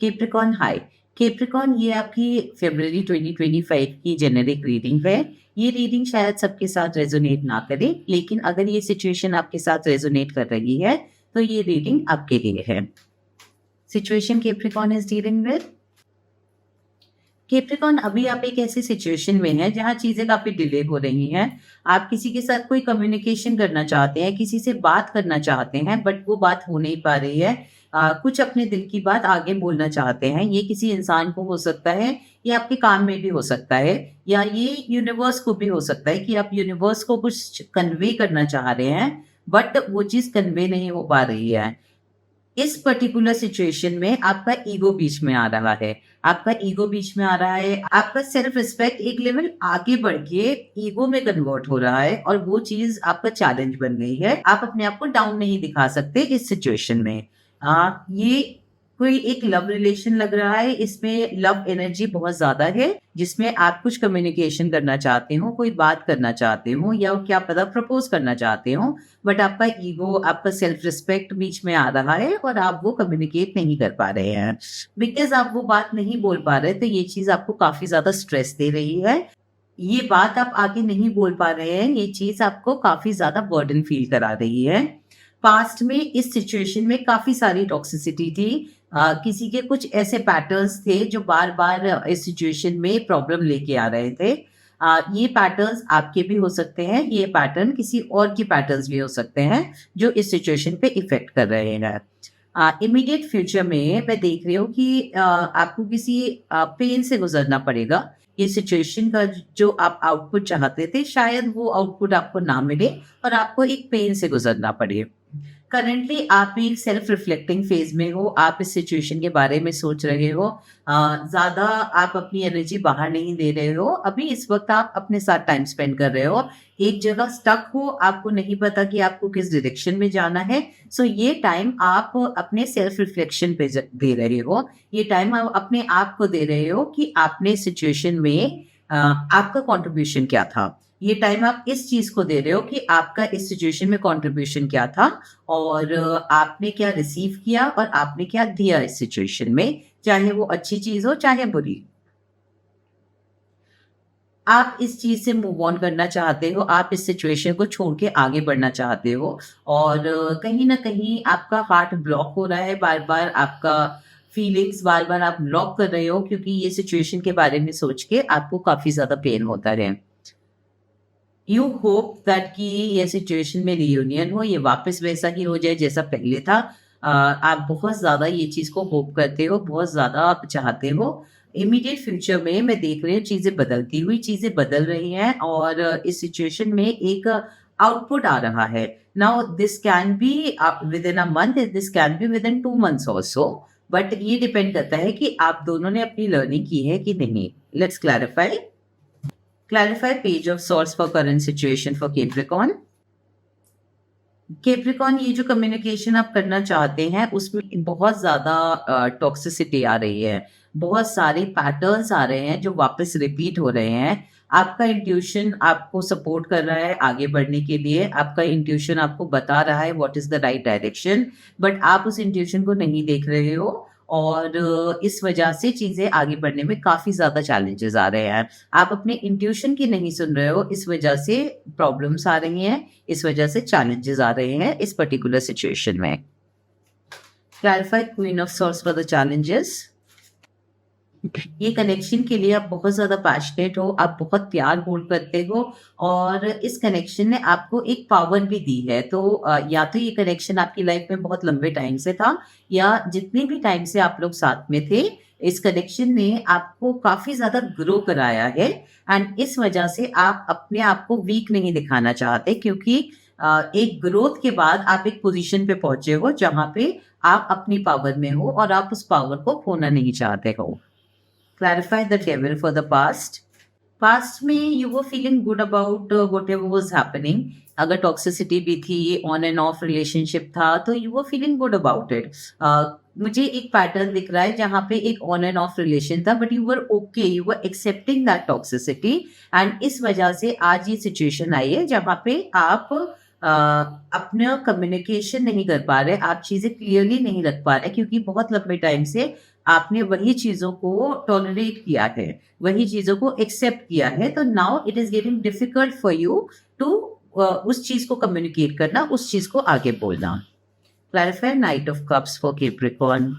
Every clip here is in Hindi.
Capricorn high. कैप्रिकॉर्न ये आपकी फरवरी 2025 की जेनेरिक रीडिंग है। ये रीडिंग शायद सबके साथ रेजोनेट ना करे, लेकिन अगर ये सिचुएशन आपके साथ रेजोनेट कर रही है तो ये रीडिंग आपके लिए है। Situation Capricorn is dealing with. Capricorn, अभी आप एक ऐसी सिचुएशन में हैं जहाँ चीजें काफी डिले हो रही हैं। आप किसी के साथ कोई कम्युनिकेशन करना चाहते हैं, किसी से बात करना चाहते हैं, बट वो बात हो नहीं पा रही है। कुछ अपने दिल की बात आगे बोलना चाहते हैं। ये किसी इंसान को हो सकता है, ये आपके काम में भी हो सकता है, या ये यूनिवर्स को भी हो सकता है कि आप यूनिवर्स को कुछ कन्वे करना चाह रहे हैं, बट वो चीज कन्वे नहीं हो पा रही है। इस पर्टिकुलर सिचुएशन में आपका ईगो बीच में आ रहा है। आपका ईगो बीच में आ रहा है, आपका सेल्फ रिस्पेक्ट एक लेवल आगे बढ़ के ईगो में कन्वर्ट हो रहा है, और वो चीज आपका चैलेंज बन गई है। आप अपने आप को डाउन नहीं दिखा सकते इस सिचुएशन में। ये कोई एक लव रिलेशन लग रहा है। इसमें लव एनर्जी बहुत ज्यादा है, जिसमें आप कुछ कम्युनिकेशन करना चाहते हो, कोई बात करना चाहते हो, या क्या पता प्रपोज करना चाहते हो, बट आपका ईगो, आपका सेल्फ रिस्पेक्ट बीच में आ रहा है और आप वो कम्युनिकेट नहीं कर पा रहे हैं। बिकॉज आप वो बात नहीं बोल पा रहे, तो ये चीज आपको काफी ज्यादा स्ट्रेस दे रही है। ये बात आप आगे नहीं बोल पा रहे हैं, ये चीज आपको काफी ज्यादा बर्डन फील करा रही है। पास्ट में इस सिचुएशन में काफी सारी टॉक्सिसिटी थी। किसी के कुछ ऐसे पैटर्न्स थे जो बार बार इस सिचुएशन में प्रॉब्लम लेके आ रहे थे। ये पैटर्न्स आपके भी हो सकते हैं, ये पैटर्न किसी और के पैटर्न्स भी हो सकते हैं जो इस सिचुएशन पे इफेक्ट कर रहे हैं। इमीडिएट फ्यूचर में मैं देख रही हूँ कि आपको किसी पेन से गुजरना पड़ेगा। ये सिचुएशन का जो आप आउटपुट चाहते थे, शायद वो आउटपुट आपको ना मिले और आपको एक पेन से गुजरना पड़े। करंटली आप एक सेल्फ रिफ्लेक्टिंग फेज में हो। आप इस सिचुएशन के बारे में सोच रहे हो। ज्यादा आप अपनी एनर्जी बाहर नहीं दे रहे हो। अभी इस वक्त आप अपने साथ टाइम स्पेंड कर रहे हो, एक जगह स्टक हो, आपको नहीं पता कि आपको किस डायरेक्शन में जाना है। सो ये टाइम आप अपने सेल्फ रिफ्लेक्शन पे दे रहे हो। ये टाइम आप अपने आप को दे रहे हो कि आपने सिचुएशन में आपका कंट्रीब्यूशन क्या था। ये टाइम आप इस चीज को दे रहे हो कि आपका इस सिचुएशन में कंट्रीब्यूशन क्या था, और आपने क्या रिसीव किया और आपने क्या दिया इस सिचुएशन में, चाहे वो अच्छी चीज हो चाहे बुरी। आप इस चीज से मूव ऑन करना चाहते हो, आप इस सिचुएशन को छोड़ के आगे बढ़ना चाहते हो, और कहीं ना कहीं आपका हार्ट ब्लॉक हो रहा है। बार बार आपका फीलिंग्स बार बार आप ब्लॉक कर रहे हो, क्योंकि ये सिचुएशन के बारे में सोच के आपको काफी ज्यादा पेन होता है। यू होप दैट कि ये सिचुएशन में रियूनियन हो, ये वापस वैसा ही हो जाए जैसा पहले था। आप बहुत ज्यादा ये चीज को होप करते हो, बहुत ज्यादा आप चाहते हो। इमीडिएट फ्यूचर में मैं देख रही हूँ चीजें बदलती हुई, चीजें बदल रही हैं, और इस सिचुएशन में एक आउटपुट आ रहा है। Now this can be with in a month, this can be with in 2 months also, but ये डिपेंड करता है कि आप दोनों ने अपनी लर्निंग की है कि नहीं। Let's clarify. Clarify page of swords for current situation for Capricorn. Capricorn, ये जो कम्युनिकेशन आप करना चाहते हैं उसमें बहुत ज्यादा टॉक्सिसिटी आ रही है। बहुत सारे पैटर्न्स आ रहे हैं जो वापस रिपीट हो रहे हैं। आपका इंट्यूशन आपको सपोर्ट कर रहा है आगे बढ़ने के लिए। आपका इंट्यूशन आपको बता रहा है what is the right direction, but आप उस इंट्यूशन को नहीं देख रहे हो, और इस वजह से चीजें आगे बढ़ने में काफी ज्यादा चैलेंजेस आ रहे हैं। आप अपने इंट्यूशन की नहीं सुन रहे हो, इस वजह से प्रॉब्लम्स आ रही हैं, इस वजह से चैलेंजेस आ रहे हैं इस पर्टिकुलर सिचुएशन में। Clarify queen of swords for the challenges. ये कनेक्शन के लिए आप बहुत ज्यादा पैशनेट हो, आप बहुत प्यार होल्ड करते हो, और इस कनेक्शन ने आपको एक पावर भी दी है। तो या तो ये कनेक्शन आपकी लाइफ में बहुत लंबे टाइम से था, या जितने भी टाइम से आप लोग साथ में थे, इस कनेक्शन ने आपको काफी ज्यादा ग्रो कराया है। एंड इस वजह से आप अपने आप को वीक नहीं दिखाना चाहते, क्योंकि एक ग्रोथ के बाद आप एक पोजीशन पे पहुंचे हो जहां पे आप अपनी पावर में हो, और आप उस पावर को खोना नहीं चाहते हो। Clarify the devil for the past. Past में you were feeling good about whatever was happening. अगर टॉक्सिसिटी भी थी, ऑन एंड ऑफ रिलेशनशिप था, तो you were feeling good about it. मुझे एक पैटर्न दिख रहा है जहाँ पे एक ऑन एंड ऑफ रिलेशन था, but you were okay, you were accepting that toxicity, and इस वजह से आज ये सिचुएशन आई है जहाँ पे आप अपना कम्युनिकेशन नहीं कर पा रहे, आप चीजें क्लियरली नहीं रख पा रहे, क्योंकि बहुत लंबे टाइम से आपने वही चीजों को टॉलरेट किया है, वही चीजों को एक्सेप्ट किया है, तो now it is getting difficult for you to उस चीज को कम्युनिकेट करना, उस चीज को आगे बोलना। Clarify night of cups for Capricorn.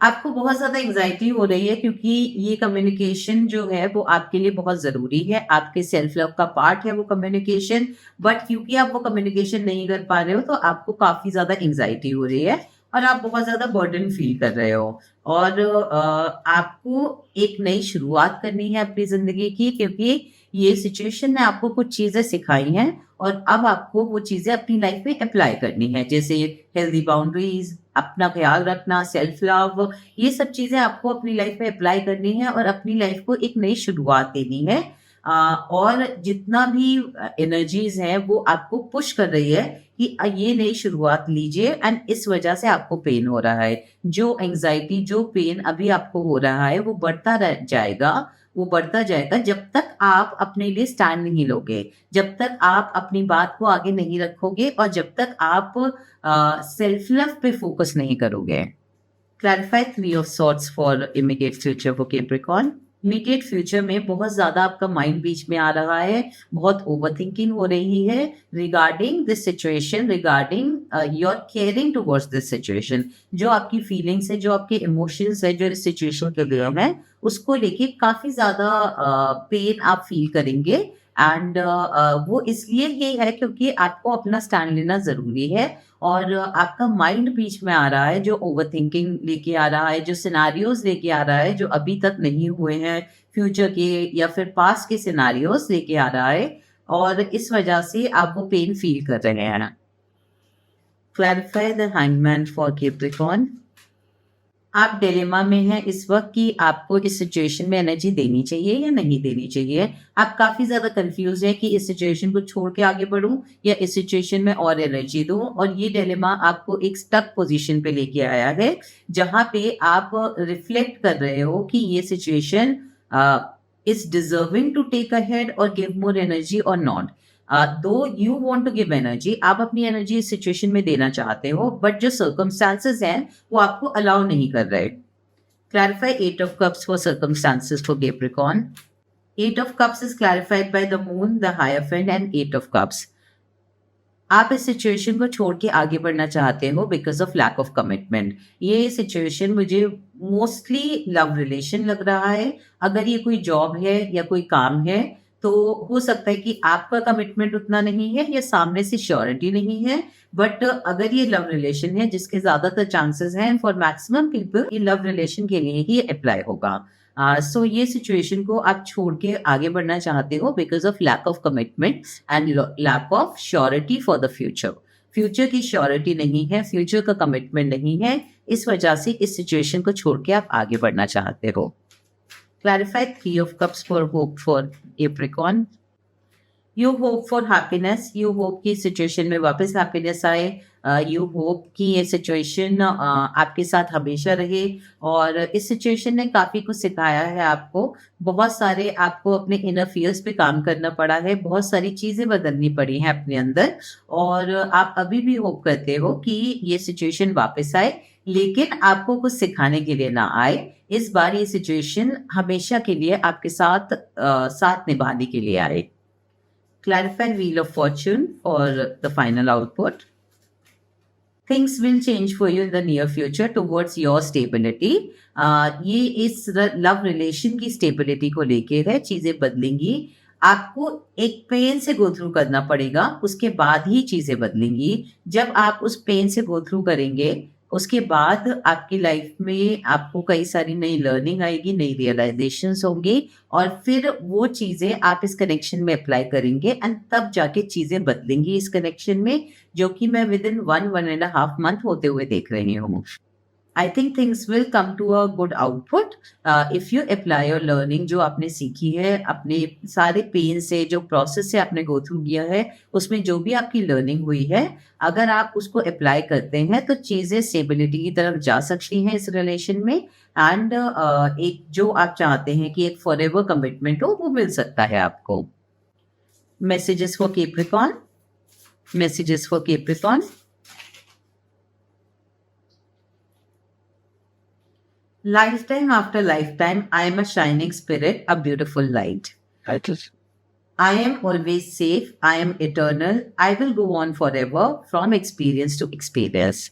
आपको बहुत ज़्यादा एंग्जाइटी हो रही है क्योंकि ये कम्युनिकेशन जो है वो आपके लिए बहुत ज़रूरी है, आपके सेल्फ लव का पार्ट है वो कम्युनिकेशन, बट क्योंकि आप वो कम्युनिकेशन नहीं कर पा रहे हो तो आपको काफ़ी ज़्यादा एंग्जाइटी हो रही है और आप बहुत ज़्यादा बर्डन फील कर रहे हो। और आपको एक नई शुरुआत करनी है अपनी ज़िंदगी की, क्योंकि ये सिचुएशन ने आपको कुछ चीज़ें सिखाई हैं और अब आपको वो चीज़ें अपनी लाइफ में अप्लाई करनी है, जैसे हेल्दी बाउंड्रीज, अपना ख्याल रखना, सेल्फ लव, ये सब चीजें आपको अपनी लाइफ में अप्लाई करनी है और अपनी लाइफ को एक नई शुरुआत देनी है। और जितना भी एनर्जीज है वो आपको पुश कर रही है कि ये नई शुरुआत लीजिए, एंड इस वजह से आपको पेन हो रहा है। जो एंजाइटी, जो पेन अभी आपको हो रहा है वो बढ़ता रह जाएगा, वो बढ़ता जाएगा जब तक आप अपने लिए स्टैंड नहीं लोगे, जब तक आप अपनी बात को आगे नहीं रखोगे और जब तक आप सेल्फ लव पे फोकस नहीं करोगे। Clarify three of sorts for immediate future for Capricorn. Immediate future में बहुत ज्यादा आपका माइंड बीच में आ रहा है, बहुत ओवर थिंकिंग हो रही है regarding this situation, regarding your caring towards this situation. जो आपकी फीलिंग्स है, जो आपके इमोशंस है, जो इस सिचुएशन के लिए है, उसको लेके काफी ज्यादा पेन आप फील करेंगे। एंड वो इसलिए ही है क्योंकि आपको अपना स्टैंड लेना जरूरी है और आपका माइंड बीच में आ रहा है, जो ओवर थिंकिंग लेके आ रहा है, जो सिनारियोज लेके आ रहा है जो अभी तक नहीं हुए हैं, फ्यूचर के या फिर पास्ट के सिनारियोज लेके आ रहा है, और इस वजह से आप वो पेन फील कर रहे हैं। Clarify the hangman for Capricorn. आप डिलेमा में हैं इस वक्त कि आपको इस सिचुएशन में एनर्जी देनी चाहिए या नहीं देनी चाहिए। आप काफी ज्यादा कंफ्यूज हैं कि इस सिचुएशन को छोड़ के आगे बढ़ूं या इस सिचुएशन में और एनर्जी दूं, और ये डिलेमा आपको एक स्टक पोजीशन पे लेके आया है जहां पे आप रिफ्लेक्ट कर रहे हो कि ये situation is deserving to take ahead और give more energy or not. Do you want to give energy, आप अपनी एनर्जी इस सिचुएशन में देना चाहते हो, बट जो सर्कमस्टांसेस हैं वो आपको अलाउ नहीं कर रहे। Clarify eight of cups for circumstances for Capricorn. Eight of cups is clarified by the moon, the hierophant and eight of cups. आप इस सिचुएशन को छोड़ के आगे बढ़ना चाहते हो because of lack of commitment. ये सिचुएशन मुझे मोस्टली लव रिलेशन लग रहा है। अगर ये कोई जॉब है या कोई काम है तो हो सकता है कि आपका कमिटमेंट उतना नहीं है या सामने से श्योरिटी नहीं है, बट अगर ये लव रिलेशन है जिसके ज्यादातर चांसेस हैं फॉर मैक्सिमम पीपल ये लव रिलेशन के लिए ही अप्लाई होगा। सो ये सिचुएशन को आप छोड़ के आगे बढ़ना चाहते हो because of lack of commitment and lack of surety for the future. Future की श्योरिटी नहीं है, फ्यूचर का कमिटमेंट नहीं है, इस वजह से इस सिचुएशन को छोड़ के आप आगे बढ़ना चाहते हो। Clarify three of cups for hope for Capricorn. You hope for happiness. You hope कि सिचुएशन में वापस हैप्पीनेस आए। यू होप कि ये सिचुएशन आपके साथ हमेशा रहे, और इस सिचुएशन ने काफी कुछ सिखाया है आपको। बहुत सारे आपको अपने इनर फियर्स पे काम करना पड़ा है, बहुत सारी चीजें बदलनी पड़ी हैं अपने अंदर, और आप अभी भी होप करते हो कि ये सिचुएशन वापस आए, लेकिन आपको कुछ सिखाने के लिए ना आए। इस बार ये सिचुएशन हमेशा के लिए आपके साथ साथ निभाने के लिए आए। क्लैरिफाई व्हील ऑफ फॉर्च्यून और the final output. Things will change for you in the near future towards your stability. ये इस लव रिलेशन की स्टेबिलिटी को लेके है, चीजें बदलेंगी। आपको एक पेन से गो थ्रू करना पड़ेगा, उसके बाद ही चीजें बदलेंगी। जब आप उस पेन से गो थ्रू करेंगे उसके बाद आपकी लाइफ में आपको कई सारी नई लर्निंग आएगी, नई रियलाइजेशंस होंगी, और फिर वो चीजें आप इस कनेक्शन में अप्लाई करेंगे एंड तब जाके चीजें बदलेंगी इस कनेक्शन में, जो कि मैं विद इन 1.5 month होते हुए देख रही हूँ। I think things will come to a good output if you apply your learning, जो आपने सीखी है अपने सारे पेन से, जो प्रोसेस से आपने गो थ्रू किया है, उसमें जो भी आपकी लर्निंग हुई है, अगर आप उसको अप्लाई करते हैं तो चीजें स्टेबिलिटी की तरफ जा सकती हैं इस रिलेशन में, एंड एक जो आप चाहते हैं कि एक फॉरएवर कमिटमेंट हो वो मिल सकता है आपको। Messages for Capricorn. Messages for Capricorn. Lifetime after lifetime, I am a shining spirit, a beautiful light. That is I am always safe. I am eternal. I will go on forever from experience to experience.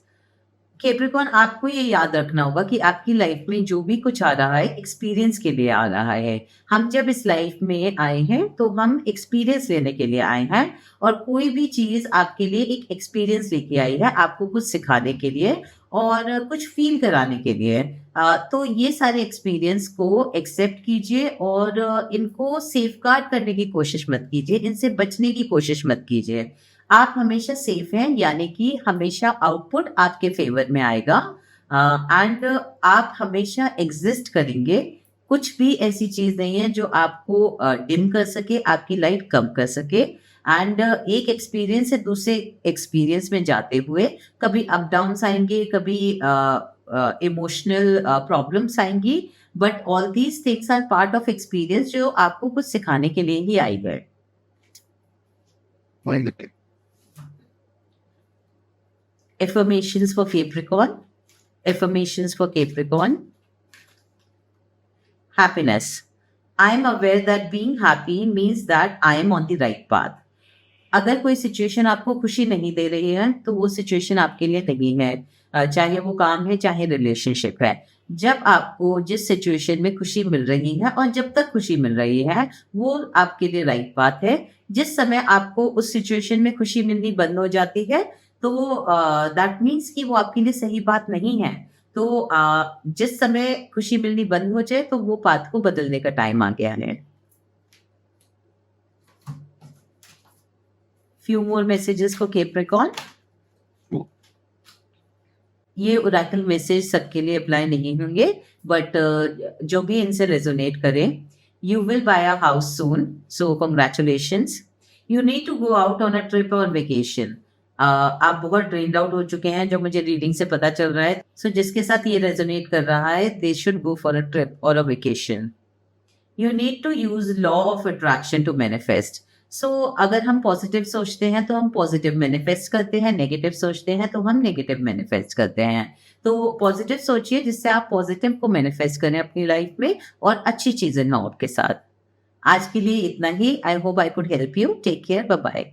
Capricorn, आपको ये याद रखना होगा कि आपकी लाइफ में जो भी कुछ आ रहा है एक्सपीरियंस के लिए आ रहा है। हम जब इस लाइफ में आए हैं तो हम एक्सपीरियंस लेने के लिए आए हैं, और कोई भी चीज आपके लिए एक एक्सपीरियंस लेके आई है, आपको कुछ सिखाने के लिए और कुछ फील कराने के लिए। तो ये सारे एक्सपीरियंस को एक्सेप्ट कीजिए और इनको सेफगार्ड करने की कोशिश मत कीजिए, इनसे बचने की कोशिश मत कीजिए। आप हमेशा सेफ हैं, यानी कि हमेशा आउटपुट आपके फेवर में आएगा एंड आप हमेशा एग्जिस्ट करेंगे। कुछ भी ऐसी चीज नहीं है जो आपको डिम कर सके, आपकी लाइट कम कर सके। एंड एक एक्सपीरियंस से दूसरे एक्सपीरियंस में जाते हुए कभी अप डाउन आएंगे, कभी इमोशनल प्रॉब्लम्स आएंगी, but all these things are part of experience जो आपको कुछ सिखाने के लिए ही आई है। wonderful. Affirmations for Capricorn. Affirmations for Capricorn. Happiness. I am aware that being happy means that I am on the right path. अगर कोई सिचुएशन आपको खुशी नहीं दे रही है तो वो सिचुएशन आपके लिए नहीं है, चाहे वो काम है चाहे रिलेशनशिप है। जब आपको जिस सिचुएशन में खुशी मिल रही है और जब तक खुशी मिल रही है वो आपके लिए राइट बात है। जिस समय आपको उस सिचुएशन में खुशी मिलनी बंद हो जाती है तो दैट मीन्स कि वो आपके लिए सही बात नहीं है। तो जिस समय खुशी मिलनी बंद हो जाए तो वो बात को बदलने का टाइम आ गया है। Few more messages for Capricorn. ये ओरेकल मैसेज सबके लिए अप्लाई नहीं होंगे, बट जो भी इनसे रेजोनेट करें। You will buy a house soon, so congratulations. You need to go out on a trip और वेकेशन। आप बहुत ड्रेन्ड आउट हो चुके हैं, जो मुझे रीडिंग से पता चल रहा है। सो जिसके साथ ये रेजोनेट कर रहा है, they should go for a trip और a vacation. You need to use law of attraction to manifest. So अगर हम पॉजिटिव सोचते हैं तो हम पॉजिटिव मैनिफेस्ट करते हैं, नेगेटिव सोचते हैं तो हम नेगेटिव मैनिफेस्ट करते हैं। तो पॉजिटिव सोचिए जिससे आप पॉजिटिव को मैनिफेस्ट करें अपनी लाइफ में, और अच्छी चीजें हों आपके साथ। आज के लिए इतना ही। I hope I could help you. Take care, bye bye.